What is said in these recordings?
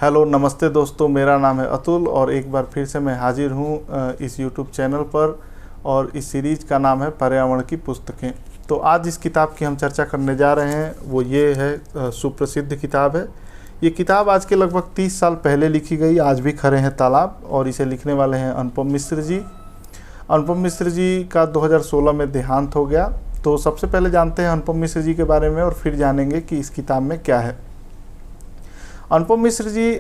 Hello नमस्ते दोस्तों, मेरा नाम है अतुल और एक बार फिर से मैं हाजिर हूँ इस यूट्यूब चैनल पर। और इस सीरीज़ का नाम है पर्यावरण की पुस्तकें। तो आज इस किताब की हम चर्चा करने जा रहे हैं, वो ये है सुप्रसिद्ध किताब है। ये किताब आज के लगभग 30 साल पहले लिखी गई, आज भी खड़े हैं तालाब, और इसे लिखने वाले हैं अनुपम मिश्र जी। अनुपम मिश्र जी का 2016 में देहांत हो गया। तो सबसे पहले जानते हैं अनुपम मिश्र जी के बारे में और फिर जानेंगे कि इस किताब में क्या है। अनुपम मिश्र जी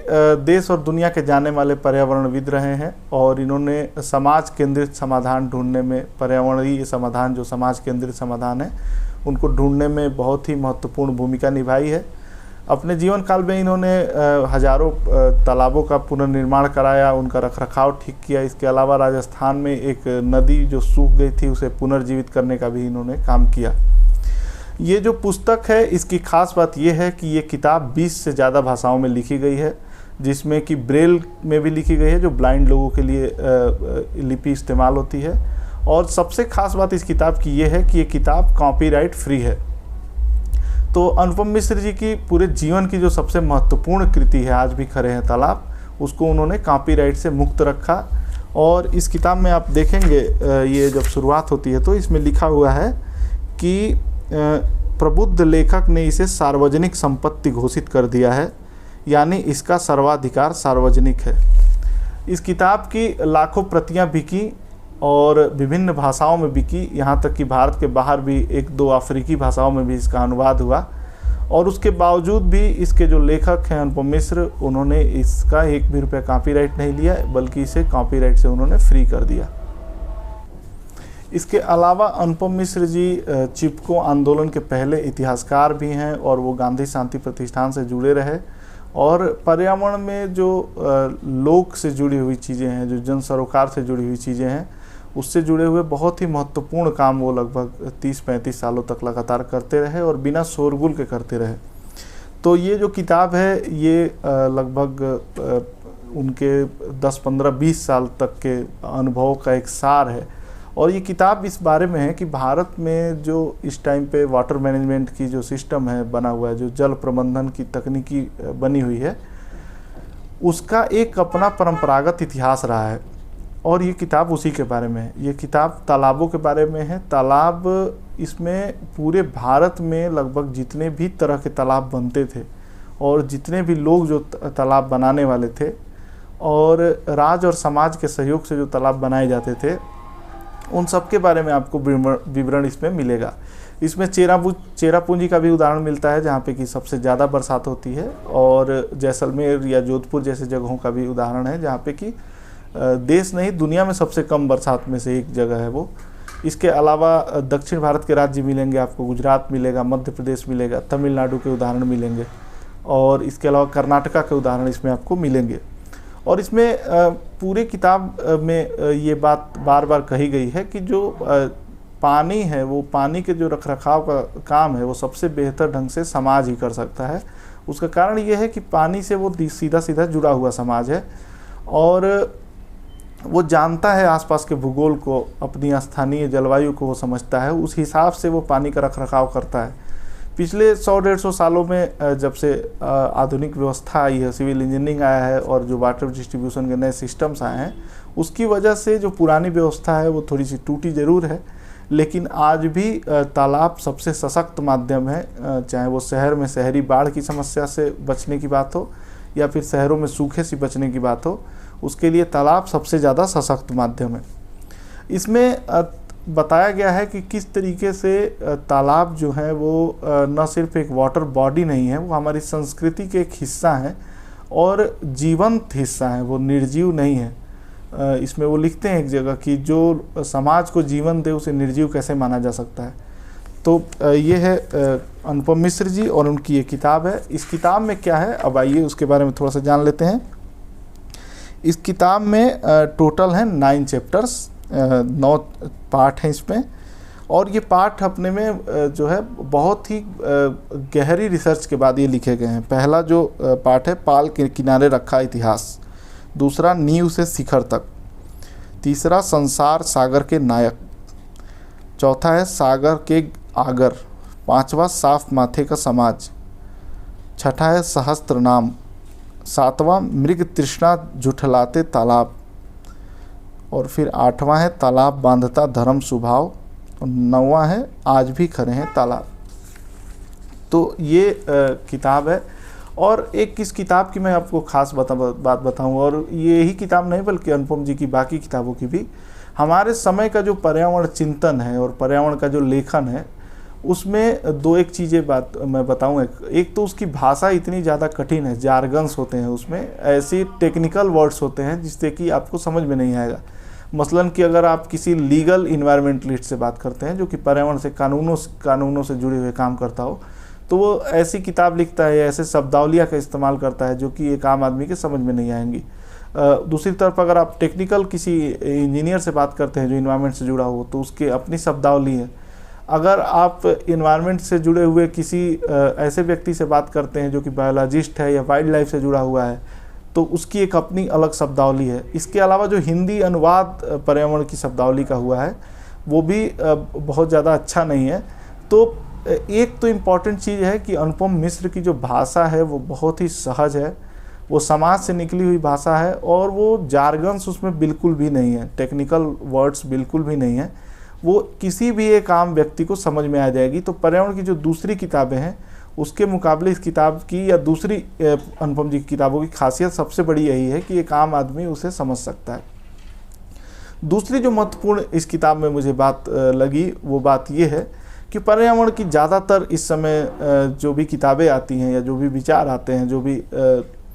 देश और दुनिया के जाने वाले पर्यावरणविद रहे हैं और इन्होंने समाज केंद्रित समाधान ढूंढने में, पर्यावरणीय समाधान जो समाज केंद्रित समाधान है उनको ढूंढने में बहुत ही महत्वपूर्ण भूमिका निभाई है। अपने जीवन काल में इन्होंने हजारों तालाबों का पुनर्निर्माण कराया, उनका रखरखाव ठीक किया। इसके अलावा राजस्थान में एक नदी जो सूख गई थी उसे पुनर्जीवित करने का भी इन्होंने काम किया। ये जो पुस्तक है इसकी खास बात यह है कि ये किताब 20 से ज़्यादा भाषाओं में लिखी गई है, जिसमें कि ब्रेल में भी लिखी गई है जो ब्लाइंड लोगों के लिए लिपि इस्तेमाल होती है। और सबसे खास बात इस किताब की ये है कि ये किताब कॉपीराइट फ्री है। तो अनुपम मिश्र जी की पूरे जीवन की जो सबसे महत्वपूर्ण कृति है आज भी खड़े हैं तालाब, उसको उन्होंने कॉपीराइट से मुक्त रखा। और इस किताब में आप देखेंगे ये जब शुरुआत होती है तो इसमें लिखा हुआ है कि प्रबुद्ध लेखक ने इसे सार्वजनिक संपत्ति घोषित कर दिया है, यानी इसका सर्वाधिकार सार्वजनिक है। इस किताब की लाखों प्रतियां बिकी और विभिन्न भाषाओं में बिकी, यहाँ तक कि भारत के बाहर भी 1-2 अफ्रीकी भाषाओं में भी इसका अनुवाद हुआ। और उसके बावजूद भी इसके जो लेखक हैं अनुपम मिश्र, उन्होंने इसका 1 भी रुपया कॉपीराइट नहीं लिया, बल्कि इसे कॉपीराइट से उन्होंने फ्री कर दिया। इसके अलावा अनुपम मिश्र जी चिपको आंदोलन के पहले इतिहासकार भी हैं और वो गांधी शांति प्रतिष्ठान से जुड़े रहे। और पर्यावरण में जो लोक से जुड़ी हुई चीज़ें हैं, जो जन सरोकार से जुड़ी हुई चीज़ें हैं, उससे जुड़े हुए बहुत ही महत्वपूर्ण काम वो लगभग 30-35 सालों तक लगातार करते रहे और बिना शोरगुल के करते रहे। तो ये जो किताब है ये लगभग उनके 10-15-20 साल तक के अनुभव का एक सार है। और ये किताब इस बारे में है कि भारत में जो इस टाइम पे वाटर मैनेजमेंट की जो सिस्टम है बना हुआ है, जो जल प्रबंधन की तकनीकी बनी हुई है, उसका एक अपना परंपरागत इतिहास रहा है। और ये किताब उसी के बारे में है। ये किताब तालाबों के बारे में है। तालाब, इसमें पूरे भारत में लगभग जितने भी तरह के तालाब बनते थे और जितने भी लोग जो तालाब बनाने वाले थे और राज और समाज के सहयोग से जो तालाब बनाए जाते थे, उन सब के बारे में आपको विवरण इसमें मिलेगा। इसमें चेरापूंजी का भी उदाहरण मिलता है जहाँ पे कि सबसे ज़्यादा बरसात होती है, और जैसलमेर या जोधपुर जैसे जगहों का भी उदाहरण है जहाँ पे कि देश नहीं दुनिया में सबसे कम बरसात में से एक जगह है वो। इसके अलावा दक्षिण भारत के राज्य मिलेंगे आपको, गुजरात मिलेगा, मध्य प्रदेश मिलेगा, तमिलनाडु के उदाहरण मिलेंगे, और इसके अलावा कर्नाटका के उदाहरण इसमें आपको मिलेंगे। और इसमें पूरे किताब में ये बात बार बार कही गई है कि जो पानी है, वो पानी के जो रखरखाव का काम है वो सबसे बेहतर ढंग से समाज ही कर सकता है। उसका कारण ये है कि पानी से वो सीधा सीधा जुड़ा हुआ समाज है और वो जानता है आसपास के भूगोल को, अपनी स्थानीय जलवायु को वो समझता है, उस हिसाब से वो पानी का रखरखाव करता है। पिछले 100-150 सालों में जब से आधुनिक व्यवस्था आई है, सिविल इंजीनियरिंग आया है और जो वाटर डिस्ट्रीब्यूशन के नए सिस्टम्स आए हैं, उसकी वजह से जो पुरानी व्यवस्था है वो थोड़ी सी टूटी ज़रूर है, लेकिन आज भी तालाब सबसे सशक्त माध्यम है। चाहे वो शहर में शहरी बाढ़ की समस्या से बचने की बात हो या फिर शहरों में सूखे से बचने की बात हो, उसके लिए तालाब सबसे ज़्यादा सशक्त माध्यम है। इसमें बताया गया है कि किस तरीके से तालाब जो है वो न सिर्फ एक वाटर बॉडी नहीं है, वो हमारी संस्कृति के एक हिस्सा है और जीवंत हिस्सा है, वो निर्जीव नहीं है। इसमें वो लिखते हैं एक जगह कि जो समाज को जीवन दे उसे निर्जीव कैसे माना जा सकता है। तो ये है अनुपम मिश्र जी और उनकी ये किताब है। इस किताब में क्या है, अब आइए उसके बारे में थोड़ा सा जान लेते हैं। इस किताब में टोटल हैं 9 चैप्टर्स, 9 पार्ट हैं इसमें। और ये पार्ट अपने में जो है बहुत ही गहरी रिसर्च के बाद ये लिखे गए हैं। पहला जो पार्ट है, पाल के किनारे रखा इतिहास। दूसरा, नींव से शिखर तक। तीसरा, संसार सागर के नायक। चौथा है, सागर के आगर। पांचवा, साफ माथे का समाज। छठा है, सहस्त्र नाम। 7वां मृग तृष्णा जुठलाते तालाब, और फिर 8वां है तालाब बांधता धर्म स्वभाव, और 9वां है आज भी खड़े हैं तालाब। तो ये किताब है। और एक इस किताब की मैं आपको खास बात बताऊं, और ये ही किताब नहीं बल्कि अनुपम जी की बाकी किताबों की भी हमारे समय का जो पर्यावरण चिंतन है और पर्यावरण का जो लेखन है, उसमें दो एक चीज़ें बात मैं बताऊं। एक तो उसकी भाषा इतनी ज़्यादा कठिन है, जार्गन्स होते हैं उसमें, ऐसे टेक्निकल वर्ड्स होते हैं जिससे कि आपको समझ में नहीं आएगा। मसलन कि अगर आप किसी लीगल इन्वायरमेंटलिस्ट से बात करते हैं जो कि पर्यावरण से कानूनों से जुड़े हुए काम करता हो, तो वो ऐसी किताब लिखता है, ऐसे शब्दावलियाँ का इस्तेमाल करता है जो कि एक आम आदमी के समझ में नहीं आएंगी। दूसरी तरफ अगर आप टेक्निकल किसी इंजीनियर से बात करते हैं जो इन्वायरमेंट से जुड़ा हो, तो उसके अपनी शब्दावली है। अगर आप इन्वायरमेंट से जुड़े हुए किसी ऐसे व्यक्ति से बात करते हैं जो कि बायोलॉजिस्ट है या वाइल्ड लाइफ से जुड़ा हुआ है, तो उसकी एक अपनी अलग शब्दावली है। इसके अलावा जो हिंदी अनुवाद पर्यावरण की शब्दावली का हुआ है वो भी बहुत ज़्यादा अच्छा नहीं है। तो एक तो इम्पॉर्टेंट चीज़ है कि अनुपम मिश्र की जो भाषा है वो बहुत ही सहज है, वो समाज से निकली हुई भाषा है, और वो जार्गन्स उसमें बिल्कुल भी नहीं है, टेक्निकल वर्ड्स बिल्कुल भी नहीं है, वो किसी भी एक आम व्यक्ति को समझ में आ जाएगी। तो पर्यावरण की जो दूसरी किताबें हैं उसके मुकाबले इस किताब की या दूसरी अनुपम जी की किताबों की खासियत सबसे बड़ी यही है कि एक आम आदमी उसे समझ सकता है। दूसरी जो महत्वपूर्ण इस किताब में मुझे बात लगी वो बात ये है कि पर्यावरण की ज़्यादातर इस समय जो भी किताबें आती हैं या जो भी विचार आते हैं, जो भी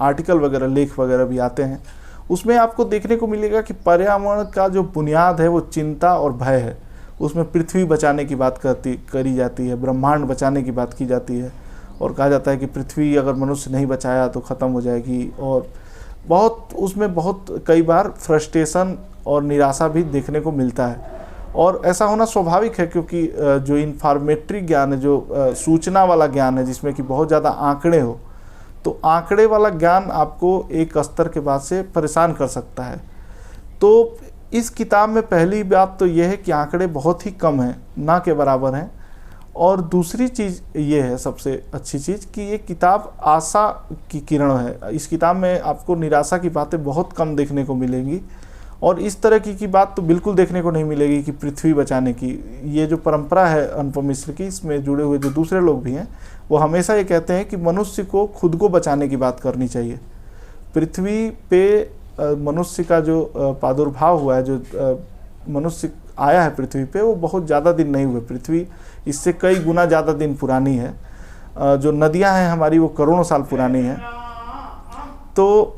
आर्टिकल वगैरह लेख वगैरह भी आते हैं, उसमें आपको देखने को मिलेगा कि पर्यावरण का जो बुनियाद है वो चिंता और भय है। उसमें पृथ्वी बचाने की बात करी जाती है, ब्रह्मांड बचाने की बात की जाती है, और कहा जाता है कि पृथ्वी अगर मनुष्य नहीं बचाया तो ख़त्म हो जाएगी। और बहुत कई बार फ्रस्ट्रेशन और निराशा भी देखने को मिलता है, और ऐसा होना स्वाभाविक है क्योंकि जो इन्फॉर्मेटरी ज्ञान है, जो सूचना वाला ज्ञान है जिसमें कि बहुत ज़्यादा आंकड़े हो, तो आंकड़े वाला ज्ञान आपको एक स्तर के बाद से परेशान कर सकता है। तो इस किताब में पहली बात तो यह है कि आंकड़े बहुत ही कम हैं, ना के बराबर हैं। और दूसरी चीज़ ये है सबसे अच्छी चीज़ कि ये किताब आशा की किरण है। इस किताब में आपको निराशा की बातें बहुत कम देखने को मिलेंगी, और इस तरह की बात तो बिल्कुल देखने को नहीं मिलेगी कि पृथ्वी बचाने की। ये जो परंपरा है अनुपम मिश्र की, इसमें जुड़े हुए जो दूसरे लोग भी हैं वो हमेशा ये कहते हैं कि मनुष्य को खुद को बचाने की बात करनी चाहिए। पृथ्वी पे मनुष्य का जो प्रादुर्भाव हुआ है, जो मनुष्य आया है पृथ्वी पे, वो बहुत ज़्यादा दिन नहीं हुए। पृथ्वी इससे कई गुना ज़्यादा दिन पुरानी है। जो नदियां हैं हमारी वो करोड़ों साल पुरानी हैं। तो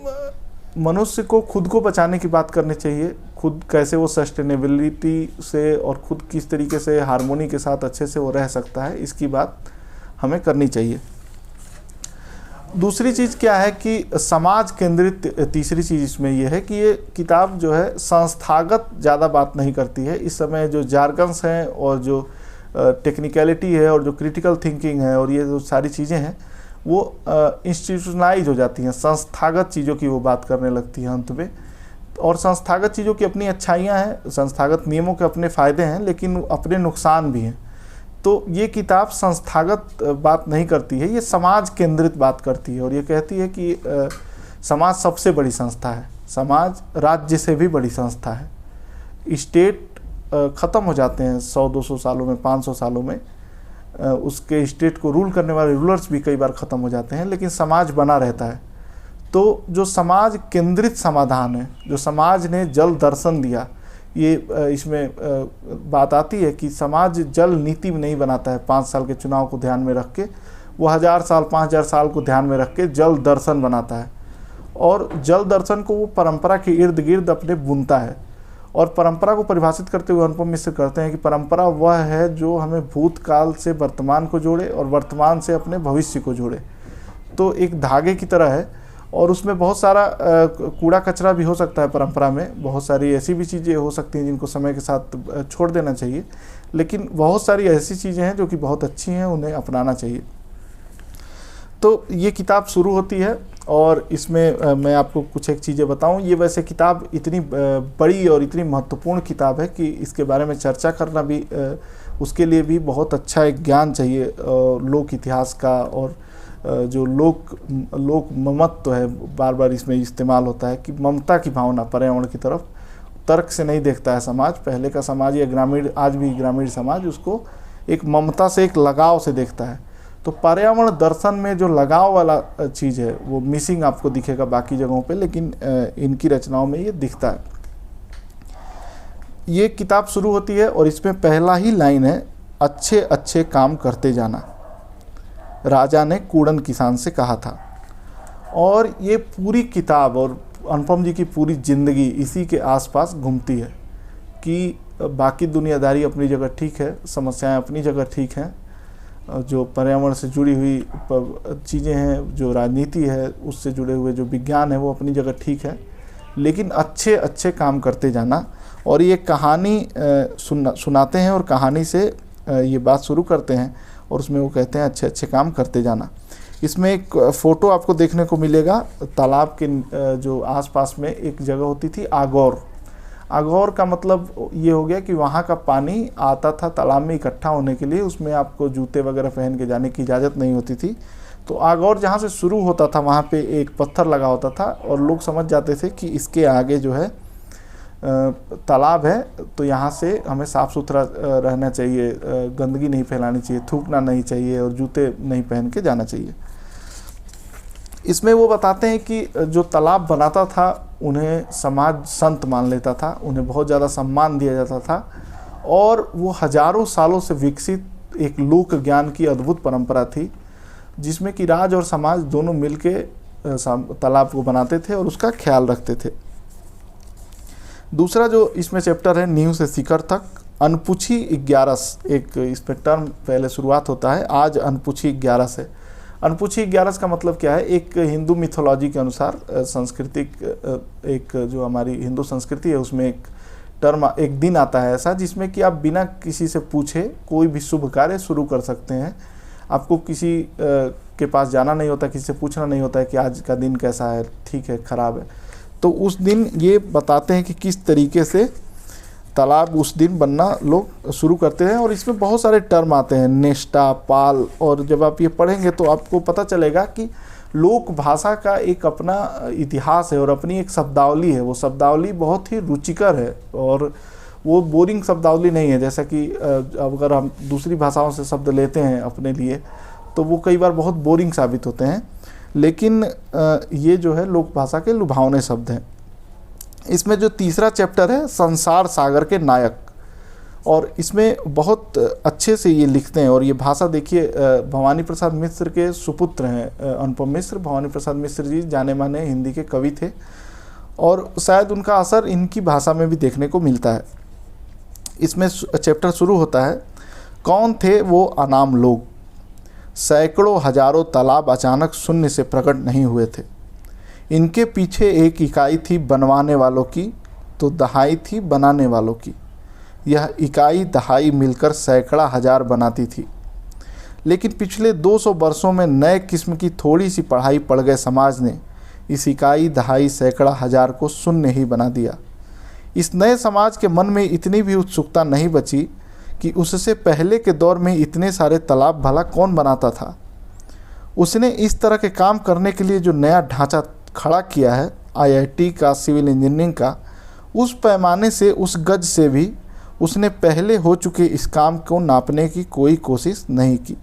मनुष्य को खुद को बचाने की बात करनी चाहिए, खुद कैसे वो सस्टेनेबिलिटी से और खुद किस तरीके से हार्मोनी के साथ अच्छे से वो रह सकता है, इसकी बात हमें करनी चाहिए। दूसरी चीज़ क्या है कि समाज केंद्रित तीसरी चीज़ इसमें यह है कि ये किताब जो है संस्थागत ज़्यादा बात नहीं करती है। इस समय जो जार्गन्स हैं और जो टेक्निकलिटी है और जो क्रिटिकल थिंकिंग है और ये जो सारी चीज़ें हैं वो इंस्टीट्यूशनलाइज हो जाती हैं, संस्थागत चीज़ों की वो बात करने लगती है अंत में। और संस्थागत चीज़ों की अपनी अच्छाइयाँ हैं, संस्थागत नियमों के अपने फ़ायदे हैं, लेकिन अपने नुकसान भी हैं। तो ये किताब संस्थागत बात नहीं करती है, ये समाज केंद्रित बात करती है, और ये कहती है कि समाज सबसे बड़ी संस्था है, समाज राज्य से भी बड़ी संस्था है। स्टेट ख़त्म हो जाते हैं 100-200 सालों में, 500 सालों में, उसके स्टेट को रूल करने वाले रूलर्स भी कई बार ख़त्म हो जाते हैं, लेकिन समाज बना रहता है। तो जो समाज केंद्रित समाधान है, जो समाज ने जल दर्शन दिया, ये इसमें बात आती है कि समाज जल नीति नहीं बनाता है 5 साल के चुनाव को ध्यान में रख के, वो 1000 साल 5000 साल को ध्यान में रख के जल दर्शन बनाता है, और जल दर्शन को वो परंपरा के इर्द गिर्द अपने बुनता है। और परंपरा को परिभाषित करते हुए अनुपम मिश्र करते हैं कि परंपरा वह है जो हमें भूतकाल से वर्तमान को जोड़े और वर्तमान से अपने भविष्य को जोड़े। तो एक धागे की तरह है, और उसमें बहुत सारा कूड़ा कचरा भी हो सकता है परंपरा में, बहुत सारी ऐसी भी चीज़ें हो सकती हैं जिनको समय के साथ छोड़ देना चाहिए, लेकिन बहुत सारी ऐसी चीज़ें हैं जो कि बहुत अच्छी हैं, उन्हें अपनाना चाहिए। तो ये किताब शुरू होती है, और इसमें मैं आपको कुछ एक चीज़ें बताऊं। ये वैसे किताब इतनी बड़ी और इतनी महत्वपूर्ण किताब है कि इसके बारे में चर्चा करना भी उसके लिए भी बहुत अच्छा एक ज्ञान चाहिए लोक इतिहास का, और जो लोक ममत्व है बार बार इसमें इस्तेमाल होता है कि ममता की भावना पर्यावरण की तरफ तर्क से नहीं देखता है समाज। पहले का समाज या ग्रामीण, आज भी ग्रामीण समाज उसको एक ममता से, एक लगाव से देखता है। तो पर्यावरण दर्शन में जो लगाव वाला चीज़ है वो मिसिंग आपको दिखेगा बाकी जगहों पे, लेकिन इनकी रचनाओं में ये दिखता है। ये किताब शुरू होती है और इसमें पहला ही लाइन है, अच्छे अच्छे काम करते जाना, राजा ने कूड़न किसान से कहा था। और ये पूरी किताब और अनुपम जी की पूरी ज़िंदगी इसी के आसपास घूमती है कि बाकी दुनियादारी अपनी जगह ठीक है, समस्याएं अपनी जगह ठीक हैं, जो पर्यावरण से जुड़ी हुई चीज़ें हैं, जो राजनीति है उससे जुड़े हुए जो विज्ञान है वो अपनी जगह ठीक है, लेकिन अच्छे अच्छे काम करते जाना। और ये कहानी सुनाते हैं और कहानी से ये बात शुरू करते हैं और उसमें वो कहते हैं अच्छे अच्छे काम करते जाना। इसमें एक फ़ोटो आपको देखने को मिलेगा, तालाब के जो आसपास में एक जगह होती थी आगौर। आगौर का मतलब ये हो गया कि वहाँ का पानी आता था तालाब में इकट्ठा होने के लिए, उसमें आपको जूते वगैरह पहन के जाने की इजाज़त नहीं होती थी। तो आगौर जहाँ से शुरू होता था वहाँ पे एक पत्थर लगा होता था और लोग समझ जाते थे कि इसके आगे जो है तालाब है, तो यहाँ से हमें साफ़ सुथरा रहना चाहिए, गंदगी नहीं फैलानी चाहिए, थूकना नहीं चाहिए और जूते नहीं पहन के जाना चाहिए। इसमें वो बताते हैं कि जो तालाब बनाता था उन्हें समाज संत मान लेता था, उन्हें बहुत ज़्यादा सम्मान दिया जाता था और वो हजारों सालों से विकसित एक लोक ज्ञान की अद्भुत परंपरा थी, जिसमें कि राज और समाज दोनों मिलके तालाब को बनाते थे और उसका ख्याल रखते थे। दूसरा जो इसमें चैप्टर है, नींव से शिखर तक, अनपुछी 11, एक इस पर टर्म पहले शुरुआत होता है, आज अनपुछी 11 है। अनपुछी 11 का मतलब क्या है? एक हिंदू मिथोलॉजी के अनुसार सांस्कृतिक एक जो हमारी हिंदू संस्कृति है उसमें एक टर्म, एक दिन आता है ऐसा जिसमें कि आप बिना किसी से पूछे कोई भी शुभ कार्य शुरू कर सकते हैं। आपको किसी के पास जाना नहीं होता, किसी से पूछना नहीं होता है कि आज का दिन कैसा है, ठीक है, ख़राब है। तो उस दिन ये बताते हैं कि किस तरीके से तालाब उस दिन बनना लोग शुरू करते हैं और इसमें बहुत सारे टर्म आते हैं, नेष्टा, पाल, और जब आप ये पढ़ेंगे तो आपको पता चलेगा कि लोक भाषा का एक अपना इतिहास है और अपनी एक शब्दावली है। वो शब्दावली बहुत ही रुचिकर है और वो बोरिंग शब्दावली नहीं है, जैसा कि अगर हम दूसरी भाषाओं से शब्द लेते हैं अपने लिए तो वो कई बार बहुत बोरिंग साबित होते हैं, लेकिन ये जो है लोक भाषा के लुभावने शब्द हैं। इसमें जो तीसरा चैप्टर है, संसार सागर के नायक, और इसमें बहुत अच्छे से ये लिखते हैं और ये भाषा देखिए, भवानी प्रसाद मिश्र के सुपुत्र हैं अनुपम मिश्र। भवानी प्रसाद मिश्र जी जाने माने हिंदी के कवि थे और शायद उनका असर इनकी भाषा में भी देखने को मिलता है। इसमें चैप्टर शुरू होता है, कौन थे वो अनाम लोग, सैकड़ों हजारों तालाब अचानक शून्य से प्रकट नहीं हुए थे। इनके पीछे एक इकाई थी बनवाने वालों की, तो दहाई थी बनाने वालों की। यह इकाई दहाई मिलकर सैकड़ा हजार बनाती थी। लेकिन पिछले 200 वर्षों में नए किस्म की थोड़ी सी पढ़ाई पड़ गए समाज ने इस इकाई दहाई सैकड़ा हजार को शून्य ही बना दिया। इस नए समाज के मन में इतनी भी उत्सुकता नहीं बची कि उससे पहले के दौर में इतने सारे तालाब भला कौन बनाता था। उसने इस तरह के काम करने के लिए जो नया ढांचा खड़ा किया है, IIT का, सिविल इंजीनियरिंग का, उस पैमाने से, उस गज से भी उसने पहले हो चुके इस काम को नापने की कोई कोशिश नहीं की।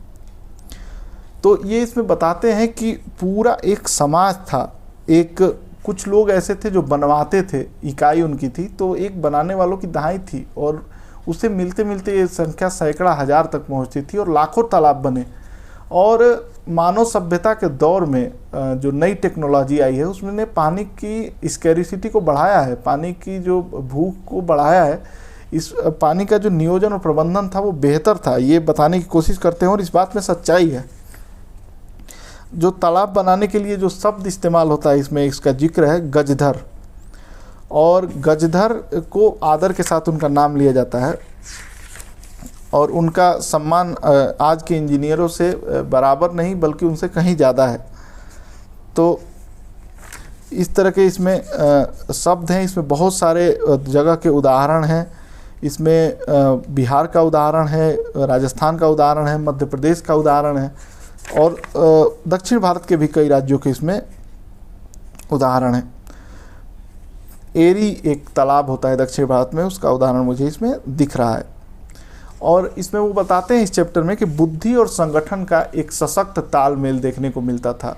तो ये इसमें बताते हैं कि पूरा एक समाज था, एक कुछ लोग ऐसे थे जो बनवाते थे, इकाई उनकी थी, तो एक बनाने वालों की दहाई थी और उससे मिलते मिलते ये संख्या सैकड़ा हजार तक पहुंचती थी और लाखों तालाब बने। और मानव सभ्यता के दौर में जो नई टेक्नोलॉजी आई है उसने पानी की स्कैरिसिटी को बढ़ाया है, पानी की जो भूख को बढ़ाया है। इस पानी का जो नियोजन और प्रबंधन था वो बेहतर था, ये बताने की कोशिश करते हैं और इस बात में सच्चाई है। जो तालाब बनाने के लिए जो शब्द इस्तेमाल होता है इसमें, इसका जिक्र है गजधर, और गजधर को आदर के साथ उनका नाम लिया जाता है और उनका सम्मान आज के इंजीनियरों से बराबर नहीं बल्कि उनसे कहीं ज़्यादा है। तो इस तरह के इसमें शब्द हैं, इसमें बहुत सारे जगह के उदाहरण हैं। इसमें बिहार का उदाहरण है, राजस्थान का उदाहरण है, मध्य प्रदेश का उदाहरण है। और दक्षिण भारत के भी कई राज्यों के इसमें उदाहरण हैं। एरी एक तालाब होता है दक्षिण भारत में, उसका उदाहरण मुझे इसमें दिख रहा है। और इसमें वो बताते हैं इस चैप्टर में कि बुद्धि और संगठन का एक सशक्त तालमेल देखने को मिलता था।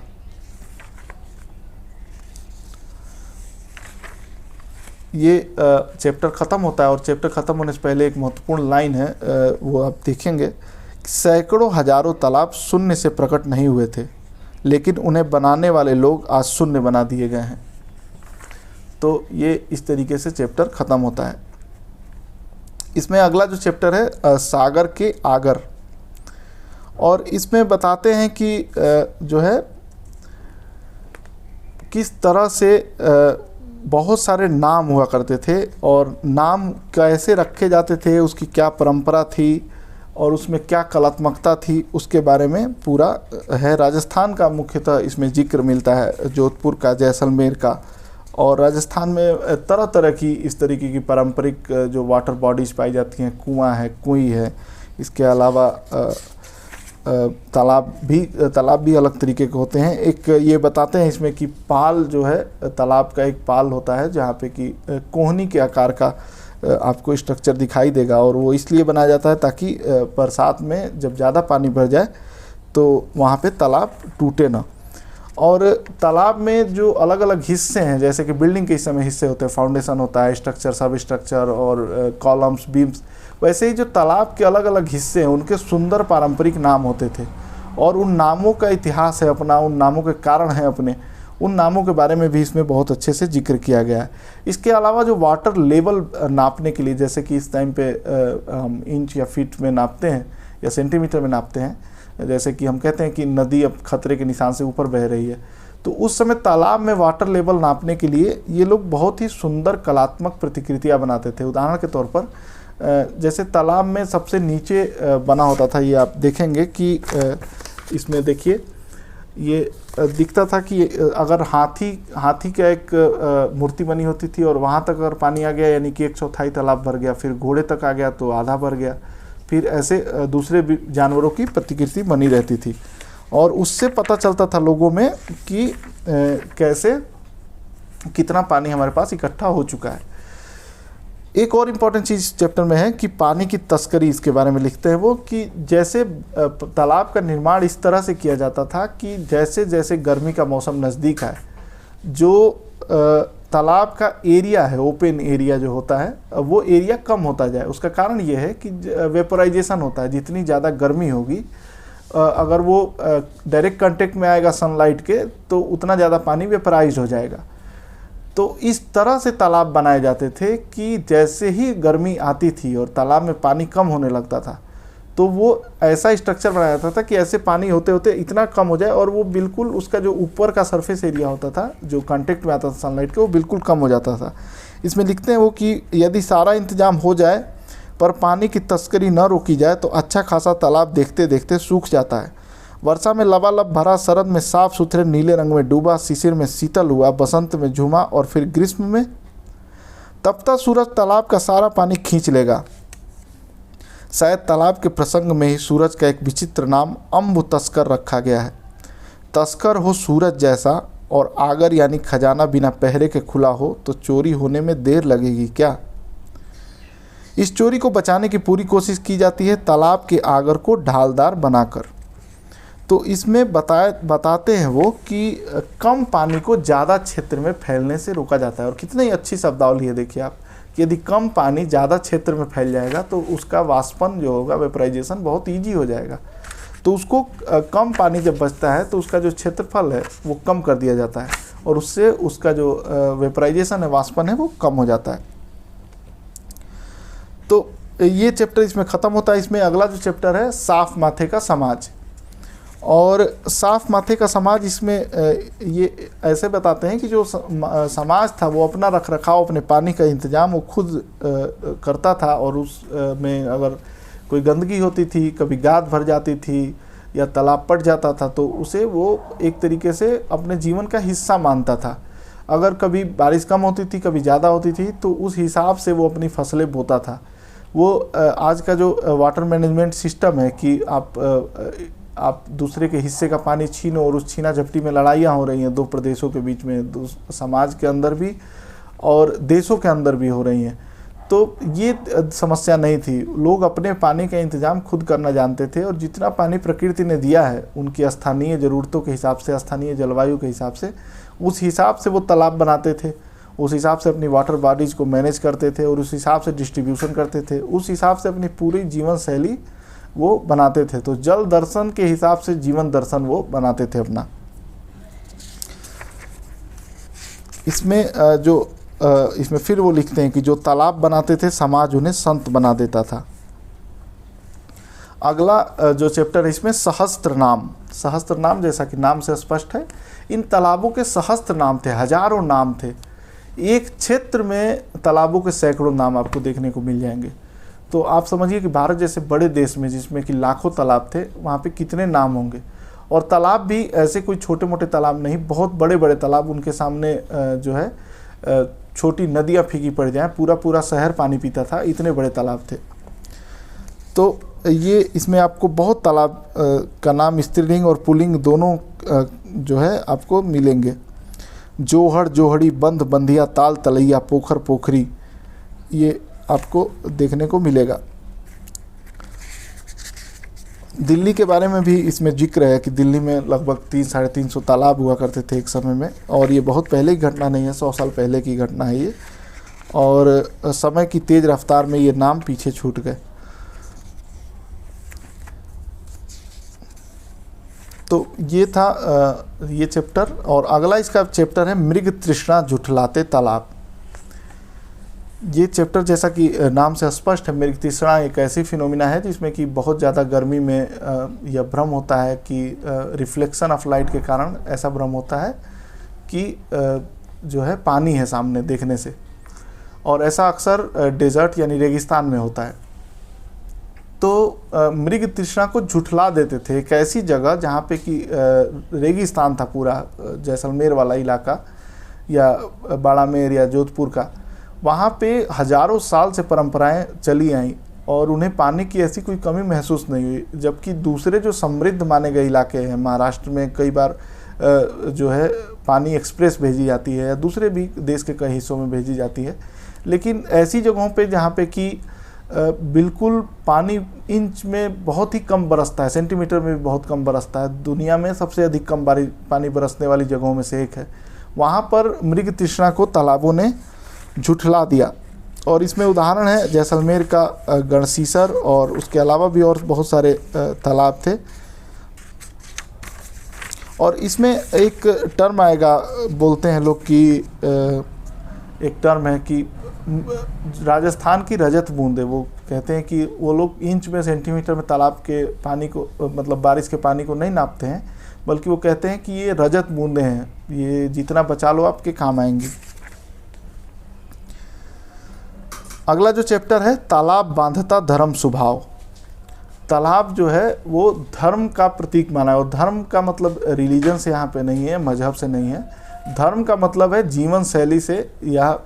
ये चैप्टर ख़त्म होता है और चैप्टर ख़त्म होने से पहले एक महत्वपूर्ण लाइन है, वो आप देखेंगे। सैकड़ों हजारों तालाब शून्य से प्रकट नहीं हुए थे, लेकिन उन्हें बनाने वाले लोग आज शून्य बना दिए गए हैं। तो ये इस तरीके से चैप्टर ख़त्म होता है। इसमें अगला जो चैप्टर है सागर के आगर, और इसमें बताते हैं कि जो है किस तरह से बहुत सारे नाम हुआ करते थे और नाम कैसे रखे जाते थे, उसकी क्या परंपरा थी और उसमें क्या कलात्मकता थी, उसके बारे में पूरा है। राजस्थान का मुख्यतः इसमें जिक्र मिलता है, जोधपुर का, जैसलमेर का। और राजस्थान में तरह तरह की इस तरीके की पारंपरिक जो वाटर बॉडीज़ पाई जाती हैं, कुआं है, कुई है, इसके अलावा तालाब भी अलग तरीके के होते हैं। एक ये बताते हैं इसमें कि पाल जो है, तालाब का एक पाल होता है जहाँ पे कि कोहनी के आकार का आपको स्ट्रक्चर दिखाई देगा, और वो इसलिए बनाया जाता है ताकि बरसात में जब ज़्यादा पानी भर जाए तो वहाँ पे तालाब टूटे ना। और तालाब में जो अलग अलग हिस्से हैं, जैसे कि बिल्डिंग के इस समय हिस्से होते हैं, फाउंडेशन होता है, स्ट्रक्चर, सब स्ट्रक्चर और कॉलम्स, बीम्स, वैसे ही जो तालाब के अलग अलग हिस्से हैं उनके सुंदर पारंपरिक नाम होते थे और उन नामों का इतिहास है अपना, उन नामों के कारण हैं अपने, उन नामों के बारे में भी इसमें बहुत अच्छे से जिक्र किया गया है। इसके अलावा जो वाटर लेवल नापने के लिए, जैसे कि इस टाइम पे हम इंच या फीट में नापते हैं या सेंटीमीटर में नापते हैं, जैसे कि हम कहते हैं कि नदी अब खतरे के निशान से ऊपर बह रही है, तो उस समय तालाब में वाटर लेवल नापने के लिए ये लोग बहुत ही सुंदर कलात्मक प्रतिकृतियाँ बनाते थे। उदाहरण के तौर पर जैसे तालाब में सबसे नीचे बना होता था, ये आप देखेंगे कि इसमें देखिए ये दिखता था कि अगर हाथी का एक मूर्ति बनी होती थी और वहाँ तक अगर पानी आ गया यानी कि 1/4 तालाब भर गया, फिर घोड़े तक आ गया तो आधा भर गया, फिर ऐसे दूसरे जानवरों की प्रतिकृति बनी रहती थी और उससे पता चलता था लोगों में कि कैसे कितना पानी हमारे पास इकट्ठा हो चुका है। एक और इम्पॉर्टेंट चीज़ चैप्टर में है कि पानी की तस्करी, इसके बारे में लिखते हैं वो कि जैसे तालाब का निर्माण इस तरह से किया जाता था कि जैसे जैसे गर्मी का मौसम नज़दीक आए, जो तालाब का एरिया है, ओपन एरिया जो होता है, वो एरिया कम होता जाए। उसका कारण ये है कि वेपोराइजेशन होता है, जितनी ज़्यादा गर्मी होगी अगर वो डायरेक्ट कांटेक्ट में आएगा सनलाइट के तो उतना ज़्यादा पानी वेपराइज हो जाएगा। तो इस तरह से तालाब बनाए जाते थे कि जैसे ही गर्मी आती थी और तालाब में पानी कम होने लगता था तो वो ऐसा स्ट्रक्चर बनाया जाता था कि ऐसे पानी होते होते इतना कम हो जाए और वो बिल्कुल उसका जो ऊपर का सरफेस एरिया होता था जो कांटेक्ट में आता था सनलाइट के, वो बिल्कुल कम हो जाता था। इसमें लिखते हैं वो कि यदि सारा इंतजाम हो जाए पर पानी की तस्करी न रोकी जाए तो अच्छा खासा तालाब देखते देखते सूख जाता है। वर्षा में लबालब भरा, शरद में साफ सुथरे नीले रंग में डूबा, शिशिर में शीतल हुआ, बसंत में झूमा और फिर ग्रीष्म में तपता सूरज तालाब का सारा पानी खींच लेगा। शायद तालाब के प्रसंग में ही सूरज का एक विचित्र नाम अम्बु तस्कर रखा गया है। तस्कर हो सूरज जैसा और आगर यानी खजाना बिना पहरे के खुला हो तो चोरी होने में देर लगेगी क्या? इस चोरी को बचाने की पूरी कोशिश की जाती है तालाब के आगर को ढालदार बनाकर। तो इसमें बताते हैं वो कि कम पानी को ज़्यादा क्षेत्र में फैलने से रोका जाता है। और कितनी अच्छी शब्दावली है, देखिए आप, कि यदि कम पानी ज़्यादा क्षेत्र में फैल जाएगा तो उसका वाष्पन जो होगा, वेपराइजेशन, बहुत ईजी हो जाएगा। तो उसको कम पानी जब बचता है तो उसका जो क्षेत्रफल है वो कम कर दिया जाता है और उससे उसका जो वेपराइजेशन है, वाष्पन है, वो कम हो जाता है। तो ये चैप्टर इसमें ख़त्म होता है। इसमें अगला जो चैप्टर है साफ माथे का समाज, और साफ माथे का समाज इसमें ये ऐसे बताते हैं कि जो समाज था वो अपना रख रखाव, अपने पानी का इंतज़ाम वो खुद करता था और उसमें अगर कोई गंदगी होती थी, कभी गाद भर जाती थी या तालाब पट जाता था तो उसे वो एक तरीके से अपने जीवन का हिस्सा मानता था। अगर कभी बारिश कम होती थी, कभी ज़्यादा होती थी तो उस हिसाब से वो अपनी फसलें बोता था। वो आज का जो वाटर मैनेजमेंट सिस्टम है कि आप आप दूसरे के हिस्से का पानी छीनो और उस छीना झपटी में लड़ाइयाँ हो रही हैं दो प्रदेशों के बीच में, समाज के अंदर भी और देशों के अंदर भी हो रही हैं। तो ये समस्या नहीं थी, लोग अपने पानी का इंतज़ाम खुद करना जानते थे और जितना पानी प्रकृति ने दिया है उनकी स्थानीय ज़रूरतों के हिसाब से, स्थानीय जलवायु के हिसाब से, उस हिसाब से वो तालाब बनाते थे, उस हिसाब से अपनी वाटर बॉडीज़ को मैनेज करते थे और उस हिसाब से डिस्ट्रीब्यूशन करते थे, उस हिसाब से अपनी पूरी जीवन शैली वो बनाते थे। तो जल दर्शन के हिसाब से जीवन दर्शन वो बनाते थे अपना। इसमें फिर वो लिखते हैं कि जो तालाब बनाते थे समाज उन्हें संत बना देता था। अगला जो चैप्टर है इसमें सहस्त्र नाम, जैसा कि नाम से स्पष्ट है, इन तालाबों के सहस्त्र नाम थे, हजारों नाम थे। एक क्षेत्र में तालाबों के सैकड़ों नाम आपको देखने को मिल जाएंगे। तो आप समझिए कि भारत जैसे बड़े देश में जिसमें कि लाखों तालाब थे, वहाँ पे कितने नाम होंगे। और तालाब भी ऐसे कोई छोटे मोटे तालाब नहीं, बहुत बड़े बड़े तालाब, उनके सामने जो है छोटी नदियाँ फीकी पड़ जाएं, पूरा शहर पानी पीता था, इतने बड़े तालाब थे। तो ये इसमें आपको बहुत तालाब का नाम स्त्रीलिंग और पुल्लिंग दोनों जो है आपको मिलेंगे। जोहड़, जोहड़ी, बंध, बंधिया, ताल, तलैया, पोखर, पोखरी, ये आपको देखने को मिलेगा। दिल्ली के बारे में भी इसमें जिक्र है कि दिल्ली में लगभग 300-350 तालाब हुआ करते थे एक समय में, और ये बहुत पहले की घटना नहीं है, 100 साल पहले की घटना है ये, और समय की तेज़ रफ्तार में ये नाम पीछे छूट गए। तो ये था ये चैप्टर। और अगला इसका चैप्टर है मृग तृष्णा झुठलाते तालाब। ये चैप्टर जैसा कि नाम से स्पष्ट है, मृग तृष्णा एक ऐसी फिनोमिना है जिसमें कि बहुत ज़्यादा गर्मी में यह भ्रम होता है कि रिफ्लेक्शन ऑफ लाइट के कारण ऐसा भ्रम होता है कि जो है पानी है सामने देखने से, और ऐसा अक्सर डेजर्ट यानी रेगिस्तान में होता है। तो मृग तृष्णा को झुठला देते थे। एक ऐसी जगह जहाँ पे कि रेगिस्तान था पूरा, जैसलमेर वाला इलाका या बाड़ामेर या जोधपुर का, वहाँ पे हज़ारों साल से परंपराएं चली आईं और उन्हें पानी की ऐसी कोई कमी महसूस नहीं हुई। जबकि दूसरे जो समृद्ध माने गए इलाके हैं, महाराष्ट्र में कई बार जो है पानी एक्सप्रेस भेजी जाती है या दूसरे भी देश के कई हिस्सों में भेजी जाती है, लेकिन ऐसी जगहों पे जहाँ पे कि बिल्कुल पानी इंच में बहुत ही कम बरसता है, सेंटीमीटर में भी बहुत कम बरसता है, दुनिया में सबसे अधिक कम पानी बरसने वाली जगहों में से एक है, वहाँ पर मृग तृष्णा को तालाबों ने झुठला दिया। और इसमें उदाहरण है जैसलमेर का गढ़सीसर, और उसके अलावा भी और बहुत सारे तालाब थे। और इसमें एक टर्म आएगा, बोलते हैं लोग कि एक टर्म है कि राजस्थान की रजत बूंदे, वो कहते हैं कि वो लोग इंच में सेंटीमीटर में तालाब के पानी को, मतलब बारिश के पानी को नहीं नापते हैं, बल्कि वो कहते हैं कि ये रजत बूंदे हैं, ये जितना बचा लो आपके काम आएंगी। अगला जो चैप्टर है, तालाब बांधता धर्म स्वभाव। तालाब जो है वो धर्म का प्रतीक माना है, और धर्म का मतलब रिलीजन से यहाँ पे नहीं है, मजहब से नहीं है, धर्म का मतलब है जीवन शैली से या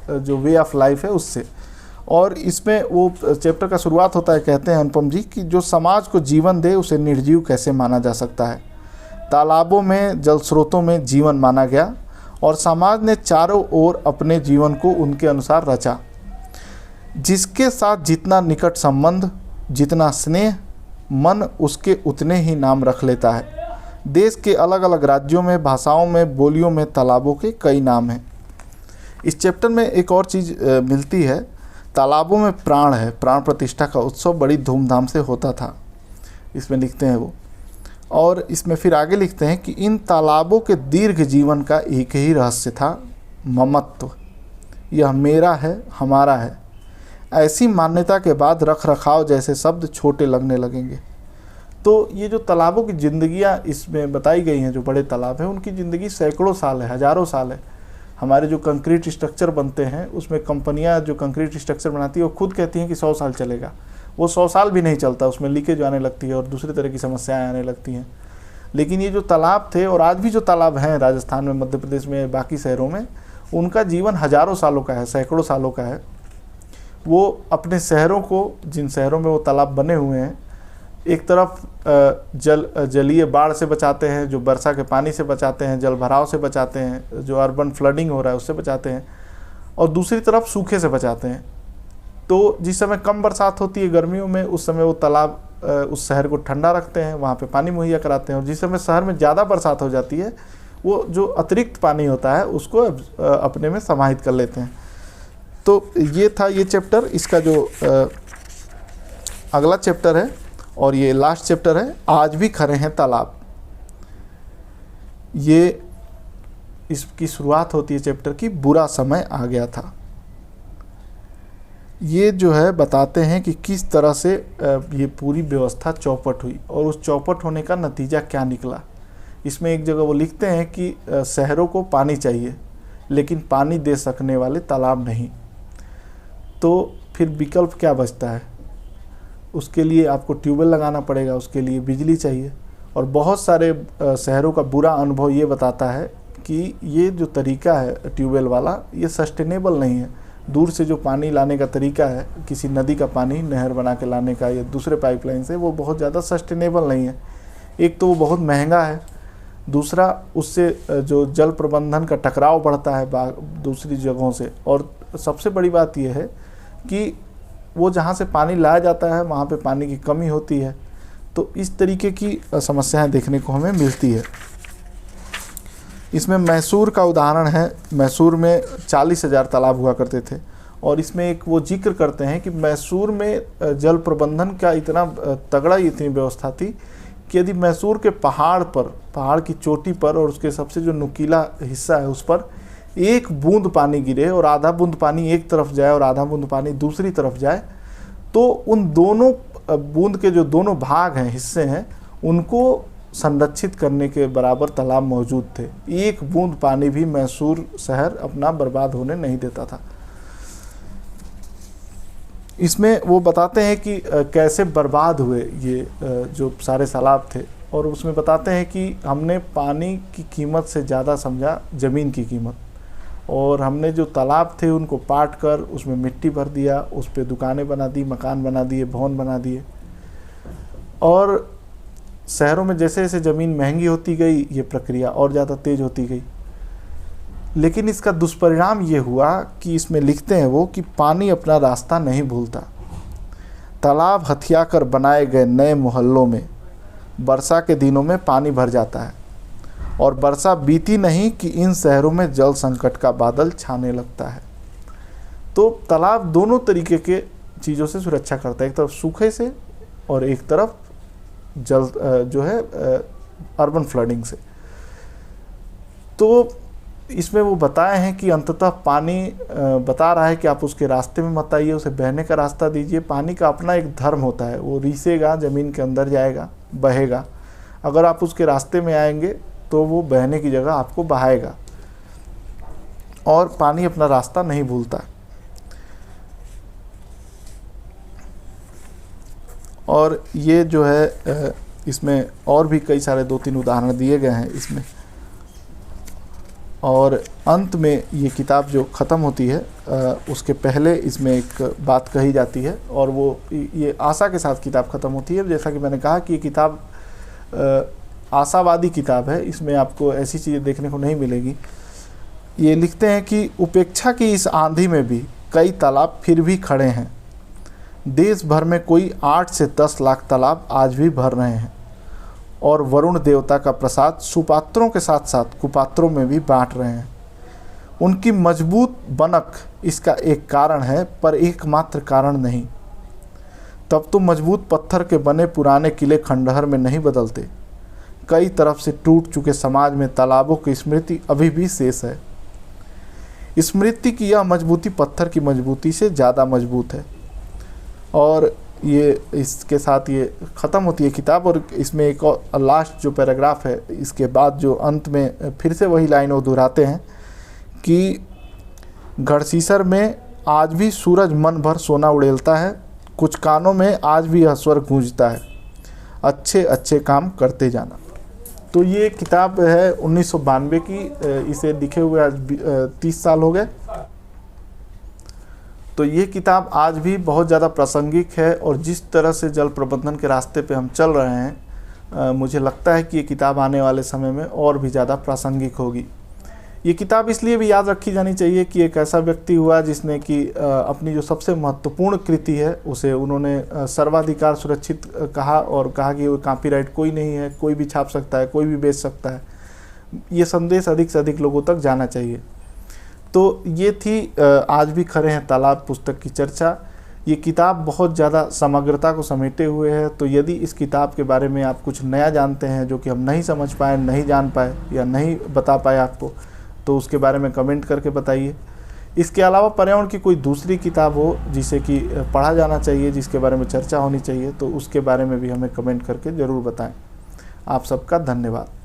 जो वे ऑफ लाइफ है उससे। और इसमें वो चैप्टर का शुरुआत होता है, कहते हैं अनुपम जी कि जो समाज को जीवन दे उसे निर्जीव कैसे माना जा सकता है। तालाबों में, जल स्रोतों में जीवन माना गया और समाज ने चारों ओर अपने जीवन को उनके अनुसार रचा। जिसके साथ जितना निकट संबंध, जितना स्नेह, मन उसके उतने ही नाम रख लेता है। देश के अलग अलग राज्यों में, भाषाओं में, बोलियों में तालाबों के कई नाम हैं। इस चैप्टर में एक और चीज़ मिलती है, तालाबों में प्राण है। प्राण प्रतिष्ठा का उत्सव बड़ी धूमधाम से होता था, इसमें लिखते हैं वो। और इसमें फिर आगे लिखते हैं कि इन तालाबों के दीर्घ जीवन का एक ही रहस्य था, ममत्व। यह मेरा है, हमारा है। ऐसी मान्यता के बाद रख रखाव जैसे शब्द छोटे लगने लगेंगे। तो ये जो तालाबों की ज़िंदगियाँ इसमें बताई गई हैं, जो बड़े तालाब हैं उनकी ज़िंदगी सैकड़ों साल है, हज़ारों साल है। हमारे जो कंक्रीट स्ट्रक्चर बनते हैं उसमें कंपनियां जो कंक्रीट स्ट्रक्चर बनाती है वो खुद कहती हैं कि 100 साल चलेगा, वो 100 साल भी नहीं चलता, उसमें लीकेज आने लगती है और दूसरी तरह की समस्याएं आने लगती हैं। लेकिन ये जो तालाब थे और आज भी जो तालाब हैं राजस्थान में, मध्य प्रदेश में, बाकी शहरों में, उनका जीवन हज़ारों सालों का है, सैकड़ों सालों का है। वो अपने शहरों को, जिन शहरों में वो तालाब बने हुए हैं, एक तरफ जलीय बाढ़ से बचाते हैं, जो वर्षा के पानी से बचाते हैं, जल भराव से बचाते हैं, जो अर्बन फ्लडिंग हो रहा है उससे बचाते हैं, और दूसरी तरफ सूखे से बचाते हैं। तो जिस समय कम बरसात होती है गर्मियों में, उस समय वो तालाब उस शहर को ठंडा रखते हैं, वहाँ पे पानी मुहैया कराते हैं। और जिस समय शहर में ज़्यादा बरसात हो जाती है, वो जो अतिरिक्त पानी होता है उसको अपने में समाहित कर लेते हैं। तो ये था ये चैप्टर। इसका जो अगला चैप्टर है और ये लास्ट चैप्टर है, आज भी खड़े हैं तालाब। ये इसकी शुरुआत होती है चैप्टर की, बुरा समय आ गया था। ये जो है बताते हैं कि किस तरह से ये पूरी व्यवस्था चौपट हुई और उस चौपट होने का नतीजा क्या निकला। इसमें एक जगह वो लिखते हैं कि शहरों को पानी चाहिए लेकिन पानी दे सकने वाले तालाब नहीं। तो फिर विकल्प क्या बचता है? उसके लिए आपको ट्यूबवेल लगाना पड़ेगा, उसके लिए बिजली चाहिए। और बहुत सारे शहरों का बुरा अनुभव ये बताता है कि ये जो तरीका है ट्यूबवेल वाला, ये सस्टेनेबल नहीं है। दूर से जो पानी लाने का तरीका है, किसी नदी का पानी नहर बना के लाने का या दूसरे पाइपलाइन से, वो बहुत ज़्यादा सस्टेनेबल नहीं है। एक तो वो बहुत महंगा है, दूसरा उससे जो जल प्रबंधन का टकराव बढ़ता है दूसरी जगहों से, और सबसे बड़ी बात यह है कि वो जहाँ से पानी लाया जाता है वहाँ पे पानी की कमी होती है। तो इस तरीके की समस्याएं देखने को हमें मिलती है। इसमें मैसूर का उदाहरण है। मैसूर में 40,000 तालाब हुआ करते थे और इसमें एक वो जिक्र करते हैं कि मैसूर में जल प्रबंधन का इतना तगड़ा, इतनी व्यवस्था थी कि यदि मैसूर के पहाड़ की चोटी पर और उसके सबसे जो नुकीला हिस्सा है उस पर एक बूंद पानी गिरे और आधा बूंद पानी एक तरफ जाए और आधा बूंद पानी दूसरी तरफ जाए, तो उन दोनों बूंद के जो दोनों भाग हैं, हिस्से हैं, उनको संरक्षित करने के बराबर तालाब मौजूद थे। एक बूंद पानी भी मैसूर शहर अपना बर्बाद होने नहीं देता था। इसमें वो बताते हैं कि कैसे बर्बाद हुए ये जो सारे तालाब थे, और उसमें बताते हैं कि हमने पानी की कीमत से ज़्यादा समझा ज़मीन की कीमत, और हमने जो तालाब थे उनको पाट कर उसमें मिट्टी भर दिया, उस पर दुकानें बना दी, मकान बना दिए, भवन बना दिए। और शहरों में जैसे जैसे ज़मीन महंगी होती गई, ये प्रक्रिया और ज़्यादा तेज़ होती गई। लेकिन इसका दुष्परिणाम ये हुआ कि इसमें लिखते हैं वो कि पानी अपना रास्ता नहीं भूलता। तालाब हथिया कर बनाए गए नए मोहल्लों में वर्षा के दिनों में पानी भर जाता है, और वर्षा बीती नहीं कि इन शहरों में जल संकट का बादल छाने लगता है। तो तालाब दोनों तरीके के चीज़ों से सुरक्षा करता है, एक तरफ सूखे से और एक तरफ जल जो है अर्बन फ्लडिंग से। तो इसमें वो बताए हैं कि अंततः पानी बता रहा है कि आप उसके रास्ते में मत आइए, उसे बहने का रास्ता दीजिए। पानी का अपना एक धर्म होता है, वो रिसेगा, ज़मीन के अंदर जाएगा, बहेगा। अगर आप उसके रास्ते में आएंगे तो वो बहने की जगह आपको बहाएगा, और पानी अपना रास्ता नहीं भूलता। और ये जो है इसमें और भी कई सारे 2-3 उदाहरण दिए गए हैं इसमें। और अंत में ये किताब जो ख़त्म होती है उसके पहले इसमें एक बात कही जाती है, और वो ये आशा के साथ किताब ख़त्म होती है। जैसा कि मैंने कहा कि ये किताब आशावादी किताब है, इसमें आपको ऐसी चीज़ें देखने को नहीं मिलेगी। ये लिखते हैं कि उपेक्षा की इस आंधी में भी कई तालाब फिर भी खड़े हैं। देश भर में कोई 8 से 10 लाख तालाब आज भी भर रहे हैं, और वरुण देवता का प्रसाद सुपात्रों के साथ साथ कुपात्रों में भी बांट रहे हैं। उनकी मजबूत बनक इसका एक कारण है, पर एकमात्र कारण नहीं। तब तो मजबूत पत्थर के बने पुराने किले खंडहर में नहीं बदलते। कई तरफ से टूट चुके समाज में तालाबों की स्मृति अभी भी शेष है। स्मृति की यह मजबूती पत्थर की मजबूती से ज़्यादा मजबूत है। और ये इसके साथ ये ख़त्म होती है किताब। और इसमें एक और लास्ट जो पैराग्राफ है, इसके बाद जो अंत में फिर से वही लाइन वो दोहराते हैं कि गढ़सीसर में आज भी सूरज मन भर सोना उड़ेलता है, कुछ कानों में आज भी यह स्वर गूंजता है, अच्छे अच्छे काम करते जाना। तो ये किताब है 1992 की, इसे लिखे हुए आज 30 साल हो गए। तो ये किताब आज भी बहुत ज़्यादा प्रासंगिक है, और जिस तरह से जल प्रबंधन के रास्ते पे हम चल रहे हैं, मुझे लगता है कि ये किताब आने वाले समय में और भी ज़्यादा प्रासंगिक होगी। ये किताब इसलिए भी याद रखी जानी चाहिए कि एक ऐसा व्यक्ति हुआ जिसने कि अपनी जो सबसे महत्वपूर्ण कृति है उसे उन्होंने सर्वाधिकार सुरक्षित कहा, और कहा कि वो कॉपीराइट कोई नहीं है, कोई भी छाप सकता है, कोई भी बेच सकता है। ये संदेश अधिक से अधिक लोगों तक जाना चाहिए। तो ये थी आज भी खड़े हैं तालाब पुस्तक की चर्चा। ये किताब बहुत ज़्यादा समग्रता को समेटे हुए है, तो यदि इस किताब के बारे में आप कुछ नया जानते हैं जो कि हम नहीं समझ पाए, नहीं जान पाए या नहीं बता पाए आपको, तो उसके बारे में कमेंट करके बताइए। इसके अलावा पर्यावरण की कोई दूसरी किताब हो जिसे कि पढ़ा जाना चाहिए, जिसके बारे में चर्चा होनी चाहिए, तो उसके बारे में भी हमें कमेंट करके ज़रूर बताएं। आप सबका धन्यवाद।